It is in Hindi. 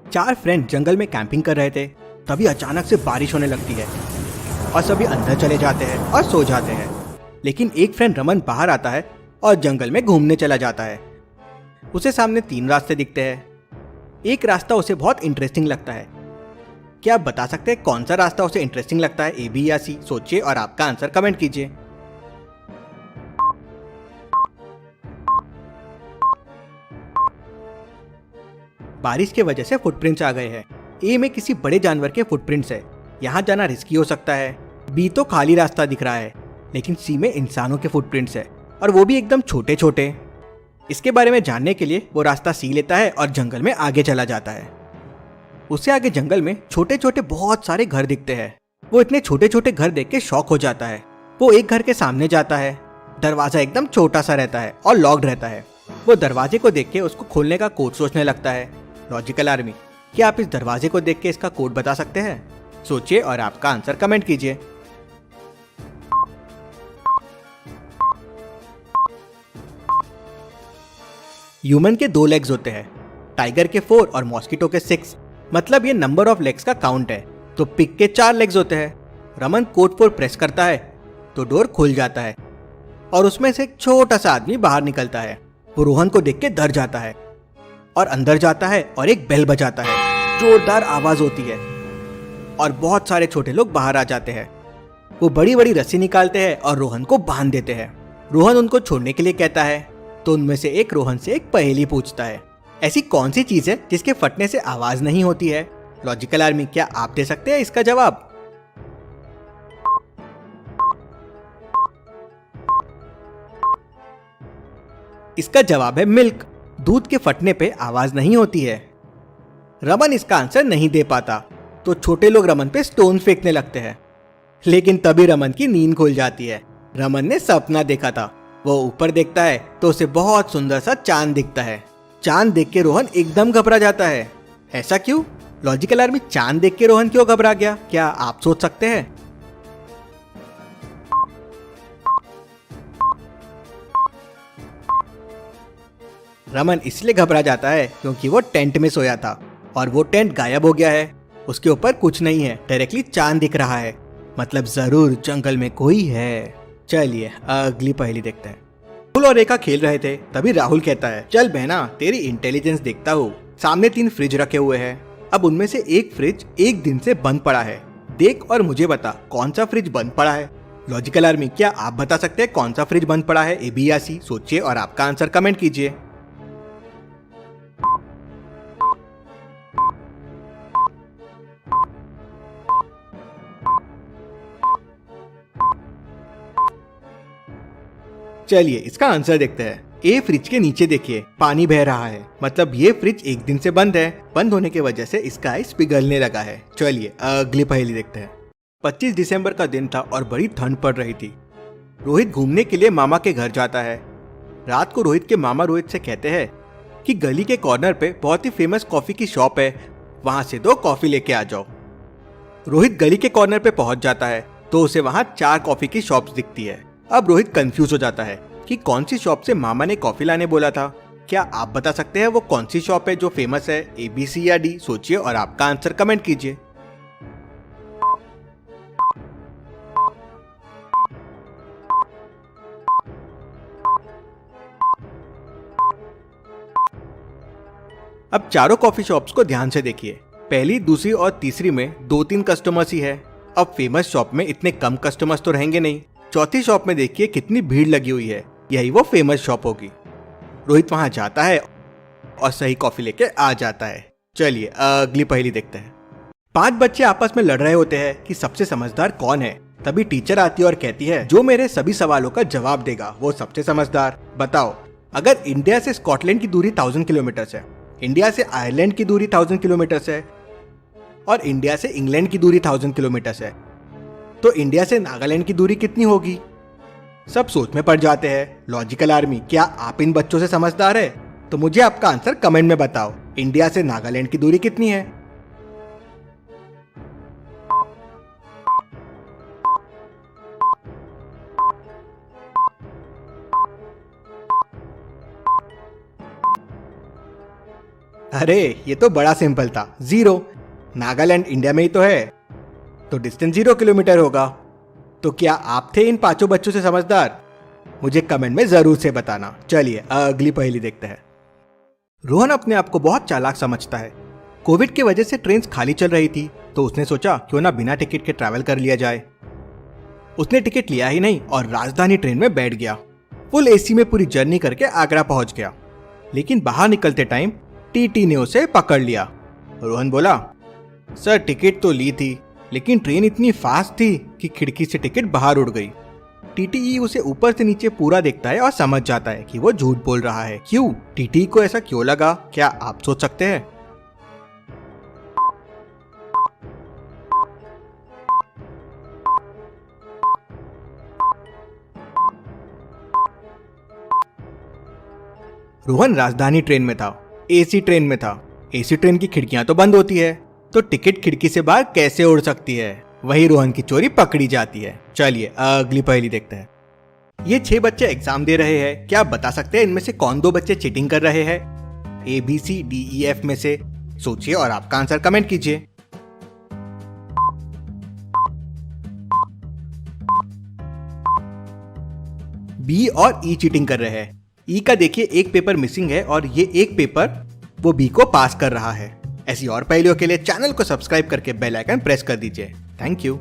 चार फ्रेंड जंगल में कैंपिंग कर रहे थे। तभी अचानक से बारिश होने लगती है और सभी अंदर चले जाते हैं और सो जाते हैं। लेकिन एक फ्रेंड रमन बाहर आता है और जंगल में घूमने चला जाता है। उसे सामने तीन रास्ते दिखते हैं। एक रास्ता उसे बहुत इंटरेस्टिंग लगता है। क्या आप बता सकते हैं कौन सा रास्ता उसे इंटरेस्टिंग लगता है, ए बी या सी? सोचिए और आपका आंसर कमेंट कीजिए। बारिश की वजह से फुटप्रिंट्स आ गए हैं। ए में किसी बड़े जानवर के फुटप्रिंट्स है। यहाँ जाना रिस्की हो सकता है। बी तो खाली रास्ता दिख रहा है, लेकिन सी में इंसानों के फुटप्रिंट्स है और वो भी एकदम छोटे छोटे। इसके बारे में जानने के लिए वो रास्ता सी लेता है और जंगल में आगे चला जाता है। उससे आगे जंगल में छोटे छोटे बहुत सारे घर दिखते हैं। वो इतने छोटे छोटे घर देख के शॉक हो जाता है। वो एक घर के सामने जाता है। दरवाजा एकदम छोटा सा रहता है और लॉक्ड रहता है। वो दरवाजे को देख के उसको खोलने का कोड सोचने लगता है। लॉजिकल आर्मी, क्या आप इस दरवाजे को देख के इसका कोड बता सकते हैं? सोचिए और आपका आंसर कमेंट कीजिए। ह्यूमन के 2 लेग्स होते हैं, टाइगर के 4 और मॉस्किटो के 6। मतलब ये नंबर ऑफ लेग्स का काउंट है। तो पिग के 4 लेग्स होते हैं। रमन कोड 4 प्रेस करता है तो डोर खुल जाता है और उसमें से एक छोटा सा आदमी बाहर निकलता है। वो रोहन को देख के डर जाता है और अंदर जाता है और एक बेल बजाता है। जोरदार आवाज होती है और बहुत सारे छोटे लोग बाहर आ जाते हैं। वो बड़ी बड़ी रस्सी निकालते हैं और रोहन को बांध देते हैं। रोहन उनको छोड़ने के लिए कहता है तो उनमें से एक रोहन से एक पहेली पूछता है। ऐसी कौन सी चीज है जिसके फटने से आवाज नहीं होती है? लॉजिकल आर्मी, क्या आप दे सकते हैं इसका जवाब? इसका जवाब है मिल्क। दूध के फटने पे आवाज नहीं होती है। रमन इसका आंसर नहीं दे पाता तो छोटे लोग रमन पे स्टोन फेंकने लगते हैं। लेकिन तभी रमन की नींद खुल जाती है। रमन ने सपना देखा था। वो ऊपर देखता है तो उसे बहुत सुंदर सा चांद दिखता है। चांद देख के रोहन एकदम घबरा जाता है। ऐसा क्यों? लॉजिकल आर्मी, चांद देख के रोहन क्यों घबरा गया? क्या आप सोच सकते हैं? रमन इसलिए घबरा जाता है क्योंकि वो टेंट में सोया था और वो टेंट गायब हो गया है। उसके ऊपर कुछ नहीं है, डायरेक्टली चांद दिख रहा है। मतलब जरूर जंगल में कोई है। चलिए अगली पहेली देखते हैं। राहुल और रेखा खेल रहे थे। तभी राहुल कहता है, चल बहना तेरी इंटेलिजेंस देखता हूँ। सामने 3 फ्रिज रखे हुए हैं। अब उनमें से एक फ्रिज एक दिन से बंद पड़ा है। देख और मुझे बता कौन सा फ्रिज बंद पड़ा है। लॉजिकल आर्मी, क्या आप बता सकते हैं कौन सा फ्रिज बंद पड़ा है, ए बी या सी? सोचिए और आपका आंसर कमेंट कीजिए। चलिए इसका आंसर देखते हैं। ए फ्रिज के नीचे देखिए, पानी बह रहा है। मतलब ये फ्रिज एक दिन से बंद है। बंद होने की वजह से इसका आइस पिघलने लगा है। चलिए अगली पहेली देखते हैं। 25 दिसंबर का दिन था और बड़ी ठंड पड़ रही थी। रोहित घूमने के लिए मामा के घर जाता है। रात को रोहित के मामा रोहित से कहते हैं कि गली के कॉर्नर पे बहुत ही फेमस कॉफी की शॉप है, वहां से 2 कॉफी लेके आ जाओ। रोहित गली के कॉर्नर पे पहुंच जाता है तो उसे वहां 4 कॉफी की शॉप्स दिखती है। अब रोहित कंफ्यूज हो जाता है कि कौन सी शॉप से मामा ने कॉफी लाने बोला था। क्या आप बता सकते हैं वो कौन सी शॉप है जो फेमस है, ए बी सी या डी? सोचिए और आपका आंसर कमेंट कीजिए। अब चारों कॉफी शॉप्स को ध्यान से देखिए। पहली, दूसरी और तीसरी में 2-3 कस्टमर्स ही है। अब फेमस शॉप में इतने कम कस्टमर्स तो रहेंगे नहीं। चौथी शॉप में देखिए कितनी भीड़ लगी हुई है, यही वो फेमस शॉप होगी। रोहित वहां जाता है और सही कॉफी लेके आ जाता है। चलिए अगली पहेली देखते हैं। 5 बच्चे आपस में लड़ रहे होते हैं कि सबसे समझदार कौन है। तभी टीचर आती है और कहती है, जो मेरे सभी सवालों का जवाब देगा वो सबसे समझदार। बताओ, अगर इंडिया से स्कॉटलैंड की दूरी 1000 किलोमीटर है, इंडिया से आयरलैंड की दूरी 1000 किलोमीटर है और इंडिया से इंग्लैंड की दूरी 1000 किलोमीटर है, तो इंडिया से नागालैंड की दूरी कितनी होगी? सब सोच में पड़ जाते हैं। लॉजिकल आर्मी, क्या आप इन बच्चों से समझदार है? तो मुझे आपका आंसर कमेंट में बताओ। इंडिया से नागालैंड की दूरी कितनी है? अरे ये तो बड़ा सिंपल था, 0। नागालैंड इंडिया में ही तो है, तो डिस्टेंस 0 किलोमीटर होगा। तो क्या आप थे इन 5 बच्चों से समझदार? मुझे कमेंट में जरूर से बताना। चलिए अगली पहेली देखते हैं। रोहन अपने आप को बहुत चालाक समझता है। कोविड की वजह से ट्रेन खाली चल रही थी, तो उसने सोचा क्यों ना बिना टिकट के ट्रैवल कर लिया जाए। उसने टिकट लिया ही नहीं और राजधानी ट्रेन में बैठ गया। फुल एसी में पूरी जर्नी करके आगरा पहुंच गया। लेकिन बाहर निकलते टाइम टीटी ने उसे पकड़ लिया। रोहन बोला, सर टिकट तो ली थी, लेकिन ट्रेन इतनी फास्ट थी कि खिड़की से टिकट बाहर उड़ गई। टीटी उसे ऊपर से नीचे पूरा देखता है और समझ जाता है कि वो झूठ बोल रहा है। क्यों? टीटी को ऐसा क्यों लगा, क्या आप सोच सकते हैं? रोहन राजधानी ट्रेन में था, एसी ट्रेन में था। एसी ट्रेन की खिड़कियां तो बंद होती है, तो टिकट खिड़की से बाहर कैसे उड़ सकती है? वही रोहन की चोरी पकड़ी जाती है। चलिए अगली पहेली देखते हैं। ये 6 बच्चे एग्जाम दे रहे हैं। क्या आप बता सकते हैं इनमें से कौन 2 बच्चे चीटिंग कर रहे हैं? ABCDEF में से सोचिए और आपका आंसर कमेंट कीजिए। बी और ई चीटिंग कर रहे हैं। ई का देखिए एक पेपर मिसिंग है और ये एक पेपर वो बी को पास कर रहा है। ऐसी और पहेलियों के लिए चैनल को सब्सक्राइब करके बेल आइकन प्रेस कर दीजिए। Thank you.